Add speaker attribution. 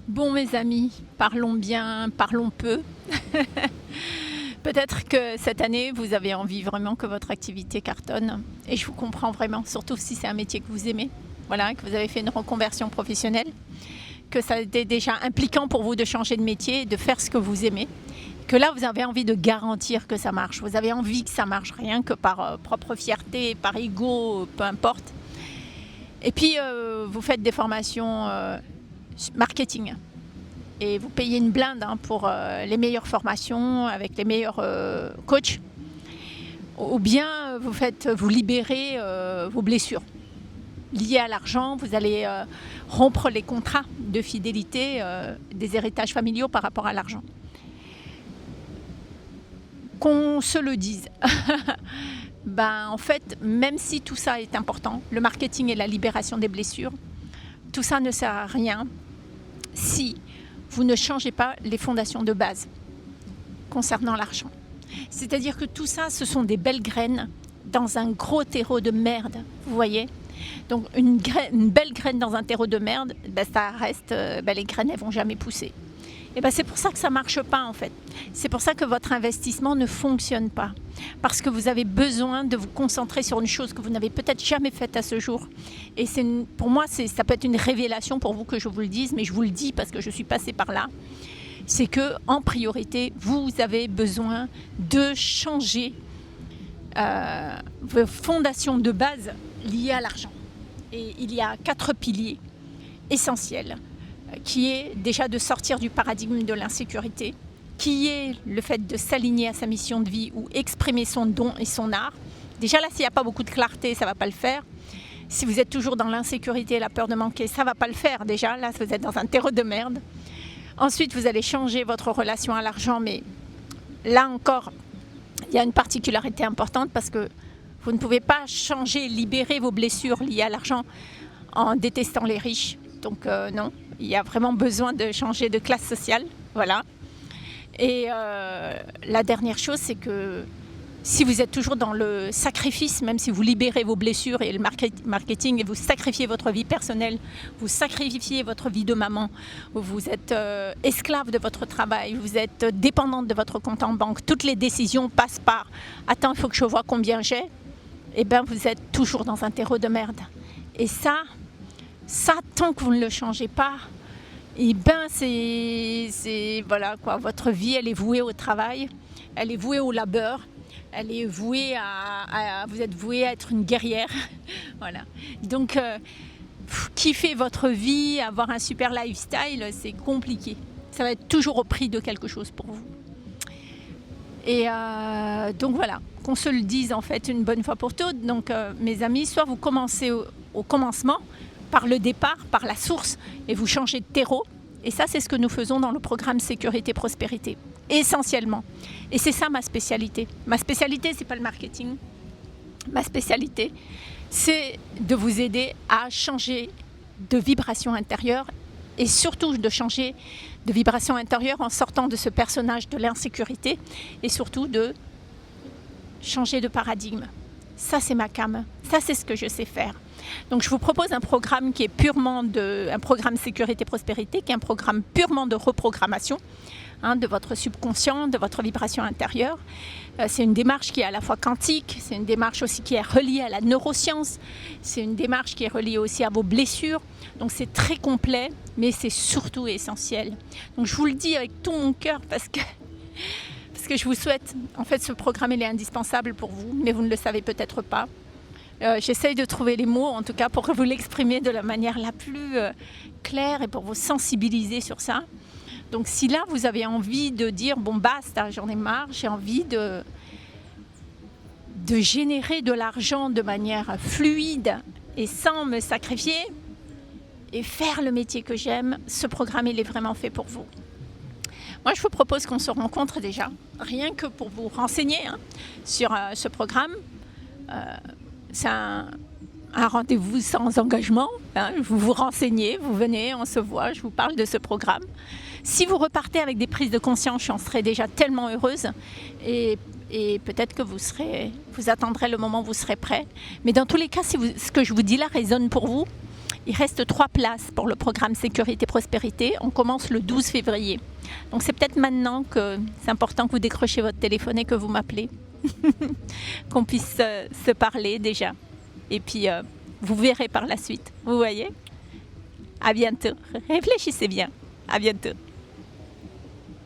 Speaker 1: Bon mes amis, parlons bien, parlons peu. Peut-être que cette année, vous avez envie vraiment que votre activité cartonne. Et je vous comprends vraiment, surtout si c'est un métier que vous aimez. Voilà, que vous avez fait une reconversion professionnelle, que ça a été déjà impliquant pour vous de changer de métier et de faire ce que vous aimez. Que là, vous avez envie de garantir que ça marche. Vous avez envie que ça marche, rien que par propre fierté, par ego, peu importe. Et puis, vous faites des formations marketing. Et vous payez une blinde pour les meilleures formations avec les meilleurs coachs. Ou bien vous libérez vos blessures liées à l'argent. Vous allez rompre les contrats de fidélité des héritages familiaux par rapport à l'argent. Qu'on se le dise. En fait, même si tout ça est important, le marketing et la libération des blessures, tout ça ne sert à rien si vous ne changez pas les fondations de base concernant l'argent. C'est-à-dire que tout ça, ce sont des belles graines dans un gros terreau de merde, vous voyez. Donc une belle graine dans un terreau de merde, ça reste, les graines elles vont jamais pousser. Et c'est pour ça que ça ne marche pas en fait. C'est pour ça que votre investissement ne fonctionne pas. Parce que vous avez besoin de vous concentrer sur une chose que vous n'avez peut-être jamais faite à ce jour. Et pour moi, ça peut être une révélation pour vous que je vous le dise, mais je vous le dis parce que je suis passée par là. C'est qu'en priorité, vous avez besoin de changer vos fondations de base liées à l'argent. Et il y a 4 piliers essentiels, qui est déjà de sortir du paradigme de l'insécurité, qui est le fait de s'aligner à sa mission de vie ou exprimer son don et son art. Déjà là, s'il n'y a pas beaucoup de clarté, ça ne va pas le faire. Si vous êtes toujours dans l'insécurité et la peur de manquer, ça ne va pas le faire déjà. Là, vous êtes dans un terreau de merde. Ensuite, vous allez changer votre relation à l'argent, mais là encore, il y a une particularité importante parce que vous ne pouvez pas changer, libérer vos blessures liées à l'argent en détestant les riches. Donc non, il y a vraiment besoin de changer de classe sociale, voilà. Et la dernière chose, c'est que si vous êtes toujours dans le sacrifice, même si vous libérez vos blessures et le marketing et vous sacrifiez votre vie personnelle, vous sacrifiez votre vie de maman, vous êtes esclave de votre travail, vous êtes dépendante de votre compte en banque, toutes les décisions passent par « attends, il faut que je vois combien j'ai », vous êtes toujours dans un terreau de merde. Et ça, tant que vous ne le changez pas, voilà quoi, votre vie elle est vouée au travail, elle est vouée au labeur, elle est vouée vous êtes vouée à être une guerrière. Voilà. Donc kiffer votre vie, avoir un super lifestyle, c'est compliqué. Ça va être toujours au prix de quelque chose pour vous. Et donc voilà, qu'on se le dise en fait une bonne fois pour toutes. Donc mes amis, soit vous commencez au commencement, par le départ, par la source, et vous changez de terreau. Et ça, c'est ce que nous faisons dans le programme Sécurité Prospérité, essentiellement. Et c'est ça ma spécialité. Ma spécialité, c'est pas le marketing. Ma spécialité, c'est de vous aider à changer de vibration intérieure et surtout de changer de vibration intérieure en sortant de ce personnage de l'insécurité et surtout de changer de paradigme. Ça, c'est ma came. Ça, c'est ce que je sais faire. Donc, je vous propose un programme qui est un programme Sécurité Prospérité, qui est un programme purement de reprogrammation de votre subconscient, de votre vibration intérieure. C'est une démarche qui est à la fois quantique, c'est une démarche aussi qui est reliée à la neuroscience, c'est une démarche qui est reliée aussi à vos blessures. Donc, c'est très complet, mais c'est surtout essentiel. Donc, je vous le dis avec tout mon cœur parce que je vous souhaite, en fait, ce programme il est indispensable pour vous, mais vous ne le savez peut-être pas. J'essaye de trouver les mots, en tout cas, pour vous l'exprimer de la manière la plus claire et pour vous sensibiliser sur ça. Donc, si là, vous avez envie de dire, bon, basta, j'en ai marre, j'ai envie de générer de l'argent de manière fluide et sans me sacrifier et faire le métier que j'aime, ce programme, il est vraiment fait pour vous. Moi, je vous propose qu'on se rencontre déjà, rien que pour vous renseigner sur ce programme. C'est un rendez-vous sans engagement. Vous vous renseignez, vous venez, on se voit, je vous parle de ce programme. Si vous repartez avec des prises de conscience, j'en serai déjà tellement heureuse. Et peut-être que vous attendrez le moment où vous serez prêt. Mais dans tous les cas, si ce que je vous dis là résonne pour vous, Il reste 3 places pour le programme Sécurité Prospérité. On commence le 12 février. Donc c'est peut-être maintenant que c'est important que vous décrochez votre téléphone et que vous m'appelez. Qu'on puisse se parler déjà. Et puis vous verrez par la suite. Vous voyez? À bientôt. Réfléchissez bien. À bientôt.